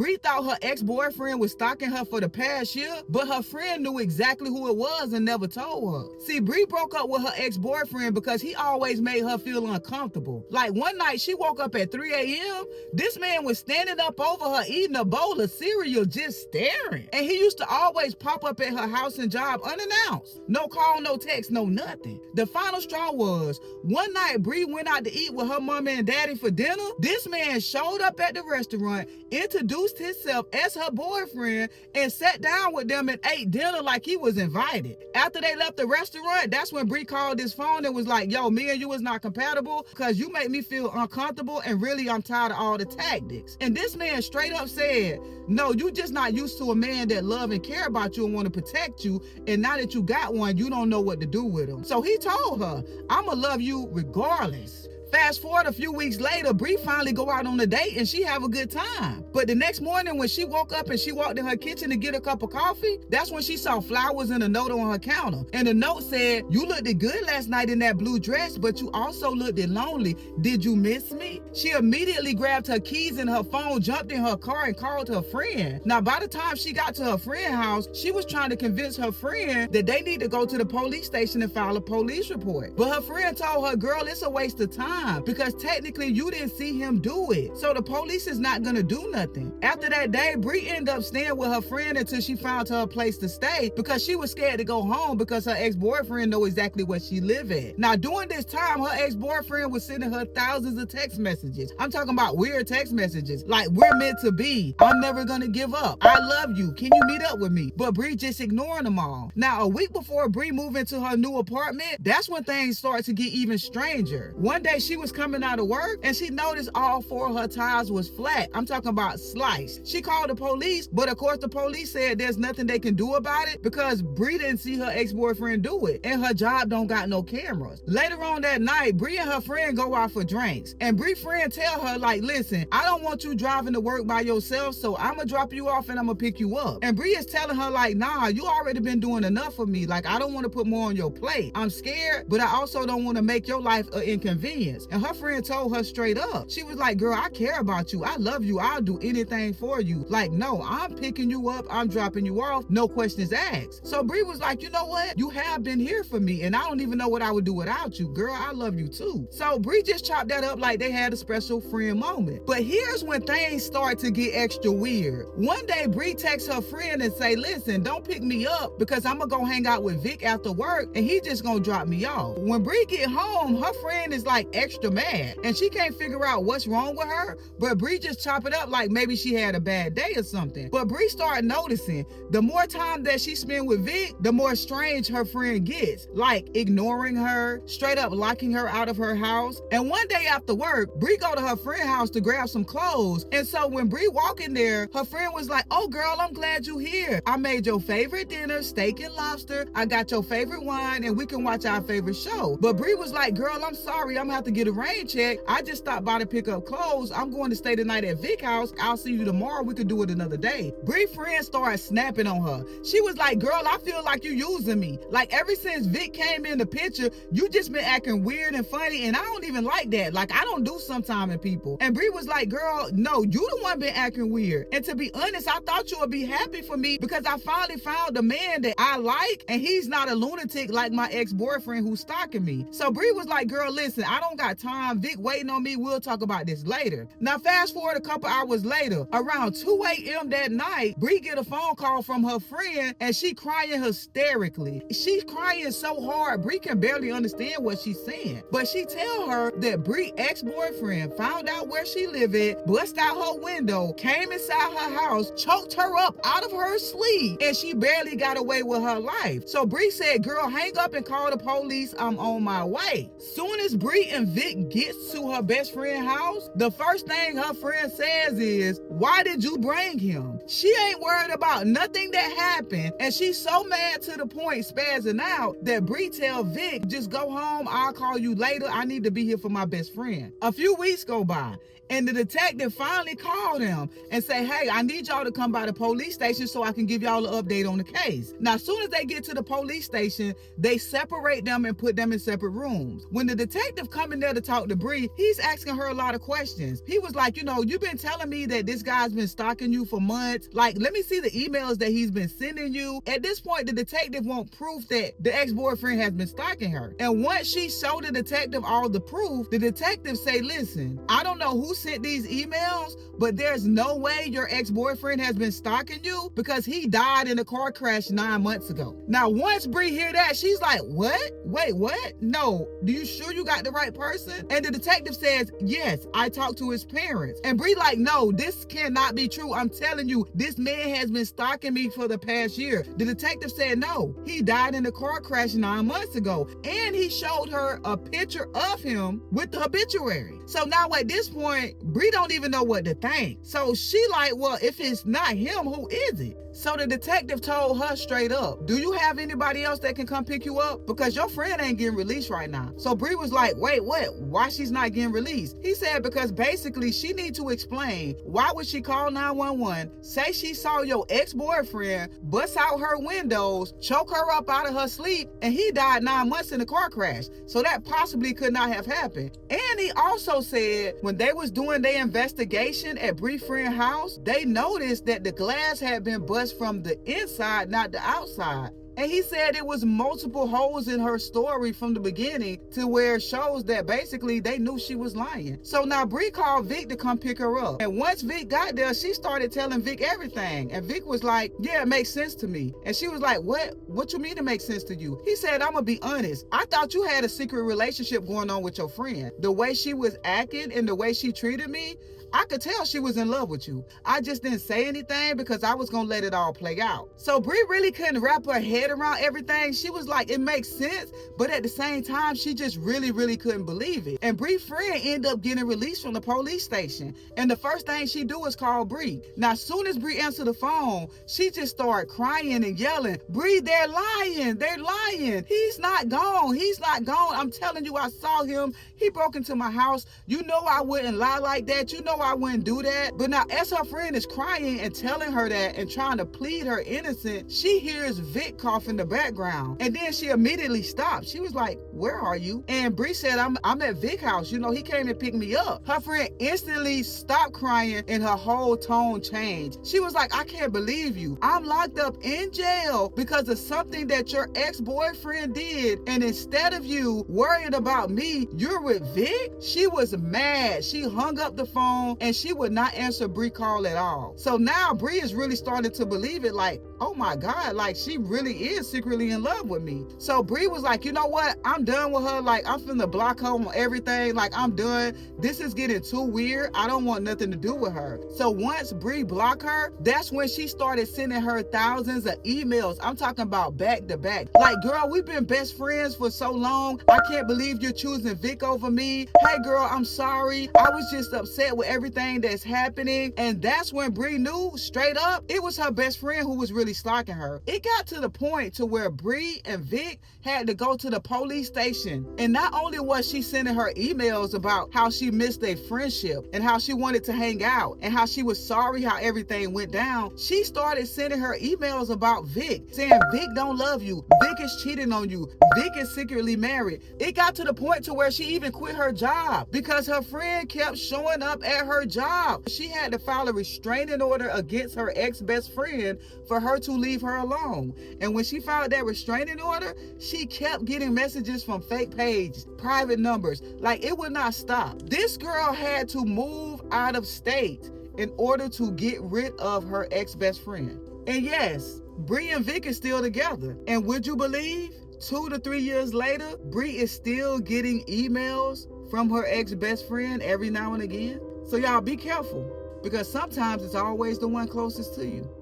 Bree thought her ex-boyfriend was stalking her for the past year, but her friend knew exactly who it was and never told her. See, Bree broke up with her ex-boyfriend because he always made her feel uncomfortable. Like one night she woke up at 3 a.m. This man was standing up over her eating a bowl of cereal, just staring. And he used to always pop up at her house and job unannounced. No call, no text, no nothing. The final straw was, one night Bree went out to eat with her mama and daddy for dinner. This man showed up at the restaurant, introduced himself as her boyfriend, and sat down with them and ate dinner like he was invited. After they left the restaurant, that's when Bree called his phone and was like, yo, me and you is not compatible because you make me feel uncomfortable and really I'm tired of all the tactics. And this man straight up said, no, you just not used to a man that love and care about you and want to protect you, and now that you got one, you don't know what to do with him. So he told her, I'ma love you regardless. Fast forward a few weeks later, Bree finally go out on a date and she have a good time. But the next morning when she woke up and she walked in her kitchen to get a cup of coffee, that's when she saw flowers and a note on her counter. And the note said, you looked good last night in that blue dress, but you also looked lonely. Did you miss me? She immediately grabbed her keys and her phone, jumped in her car and called her friend. Now, by the time she got to her friend's house, she was trying to convince her friend that they need to go to the police station and file a police report. But her friend told her, girl, it's a waste of time, because technically you didn't see him do it. So the police is not gonna do nothing. After that day, Bree ended up staying with her friend until she found her a place to stay because she was scared to go home because her ex-boyfriend know exactly where she live at. Now during this time, her ex-boyfriend was sending her thousands of text messages. I'm talking about weird text messages like, we're meant to be, I'm never gonna give up, I love you, can you meet up with me? But Bree just ignoring them all. Now a week before Bree moved into her new apartment, that's when things started to get even stranger. One day she was coming out of work and she noticed all 4 of her tires was flat. I'm talking about sliced. She called the police, but of course the police said there's nothing they can do about it because Bree didn't see her ex-boyfriend do it and her job don't got no cameras. Later on that night, Bree and her friend go out for drinks and Bree friend tell her like, listen, I don't want you driving to work by yourself, so I'm gonna drop you off and I'm gonna pick you up. And Bree is telling her like, nah, you already been doing enough for me. Like, I don't want to put more on your plate. I'm scared, but I also don't want to make your life an inconvenience. And her friend told her straight up. She was like, girl, I care about you. I love you. I'll do anything for you. Like, no, I'm picking you up. I'm dropping you off. No questions asked. So Bree was like, you know what? You have been here for me and I don't even know what I would do without you. Girl, I love you too. So Bree just chopped that up like they had a special friend moment. But here's when things start to get extra weird. One day, Bree texts her friend and say, listen, don't pick me up because I'm gonna go hang out with Vic after work and he just gonna drop me off. When Bree get home, her friend is like extra mad and she can't figure out what's wrong with her, but Bree just chop it up like maybe she had a bad day or something. But Bree started noticing the more time that she spent with Vic, the more strange her friend gets, like ignoring her, straight up locking her out of her house. And one day after work, Bree go to her friend's house to grab some clothes. And so when Bree walk in there, her friend was like, oh girl, I'm glad you here. I made your favorite dinner, steak and lobster. I got your favorite wine and we can watch our favorite show. But Bree was like, girl, I'm sorry, I'm gonna have to get a rain check. I just stopped by to pick up clothes. I'm going to stay the night at Vic's house. I'll see you tomorrow. We could do it another day. Bree friend started snapping on her. She was like, girl, I feel like you using me. Like ever since Vic came in the picture, you just been acting weird and funny and I don't even like that. Like I don't do sometime in people. And Bree was like, girl, no, you the one been acting weird. And to be honest, I thought you would be happy for me because I finally found a man that I like and he's not a lunatic like my ex-boyfriend who's stalking me. So Bree was like, girl, listen, I don't got time. Vic waiting on me. We'll talk about this later. Now fast forward a couple hours later, around 2 a.m. that night, Bree get a phone call from her friend and she crying hysterically. She's crying so hard, Bree can barely understand what she's saying. But she tell her that Bree ex-boyfriend found out where she live at, bust out her window, came inside her house, choked her up out of her sleep, and she barely got away with her life. So Bree said, girl, hang up and call the police. I'm on my way. Soon as Bree and Vic gets to her best friend's house, the first thing her friend says is, why did you bring him? She ain't worried about nothing that happened, and she's so mad to the point spazzing out that Bree tell Vic, just go home, I'll call you later. I need to be here for my best friend. A few weeks go by, And the detective finally called him and say, hey, I need y'all to come by the police station so I can give y'all an update on the case. Now, as soon as they get to the police station, they separate them and put them in separate rooms. When the detective come in there to talk to Bree, he's asking her a lot of questions. He was like, you've been telling me that this guy's been stalking you for months. Like, let me see the emails that he's been sending you. At this point, the detective want proof that the ex-boyfriend has been stalking her. And once she showed the detective all the proof, the detective say, listen, I don't know who sent these emails, but there's no way your ex-boyfriend has been stalking you because he died in a car crash 9 months ago. Now, once Bree hear that, she's like, what? Wait, what? No, do you sure you got the right person? And the detective says, yes, I talked to his parents. And Bree like, no, this cannot be true. I'm telling you, this man has been stalking me for the past year. The detective said, no, he died in a car crash 9 months ago. And he showed her a picture of him with the obituary. So now at this point, Bree don't even know what to think. So she like, well, if it's not him, who is it? So the detective told her straight up, do you have anybody else that can come pick you up? Because your friend ain't getting released right now. So Bree was like, wait, what? Why she's not getting released? He said, because basically she need to explain why would she call 911, say she saw your ex-boyfriend bust out her windows, choke her up out of her sleep, and he died 9 months in a car crash. So that possibly could not have happened. And he also said when they was doing their investigation at Bree's friend's house, they noticed that the glass had been busted from the inside, not the outside. And he said it was multiple holes in her story from the beginning to where it shows that basically they knew she was lying. So now Bree called Vic to come pick her up. And once Vic got there, she started telling Vic everything. And Vic was like, yeah, it makes sense to me. And she was like, what? What you mean it makes sense to you? He said, I'm gonna be honest. I thought you had a secret relationship going on with your friend. The way she was acting and the way she treated me, I could tell she was in love with you. I just didn't say anything because I was gonna let it all play out. So Bree really couldn't wrap her head around everything. She was like, it makes sense, but at the same time, she just really couldn't believe it. And Bree's friend ended up getting released from the police station. And the first thing she do is call Bree. Now, as soon as Bree answered the phone, she just started crying and yelling, Bree, they're lying. They're lying. He's not gone. He's not gone. I'm telling you, I saw him. He broke into my house. You know I wouldn't lie like that. You know I wouldn't do that. But now as her friend is crying and telling her that and trying to plead her innocence, she hears Vic cough in the background. And then she immediately stopped. She was like, where are you? And Bree said, I'm at Vic's house. You know, he came and picked me up. Her friend instantly stopped crying and her whole tone changed. She was like, I can't believe you. I'm locked up in jail because of something that your ex-boyfriend did. And instead of you worrying about me, you're with Vic? She was mad. She hung up the phone and she would not answer Bree's call at all. So now Bree is really starting to believe it, like, oh my God, like she really is secretly in love with me. So Bree was like, you know what? I'm done with her. Like, I'm finna block her on everything. Like, I'm done. This is getting too weird. I don't want nothing to do with her. So once Bree blocked her, that's when she started sending her thousands of emails. I'm talking about back to back. Like, girl, we've been best friends for so long. I can't believe you're choosing Vic over me. Hey girl, I'm sorry. I was just upset with everything that's happening. And that's when Bree knew straight up it was her best friend who was really stalking her. It got to the point to where Bree and Vic had to go to the police station. And not only was she sending her emails about how she missed their friendship and how she wanted to hang out and how she was sorry how everything went down, she started sending her emails about Vic, saying Vic don't love you, Vic is cheating on you, Vic is secretly married. It got to the point to where she even quit her job because her friend kept showing up at her job. She had to file a restraining order against her ex-best friend for her to leave her alone. And when she filed that restraining order, she kept getting messages from fake pages, private numbers. Like, it would not stop. This girl had to move out of state in order to get rid of her ex-best friend. And yes, Bree and Vic is still together. And would you believe, 2 to 3 years later, Bree is still getting emails from her ex-best friend every now and again? So y'all be careful, because sometimes it's always the one closest to you.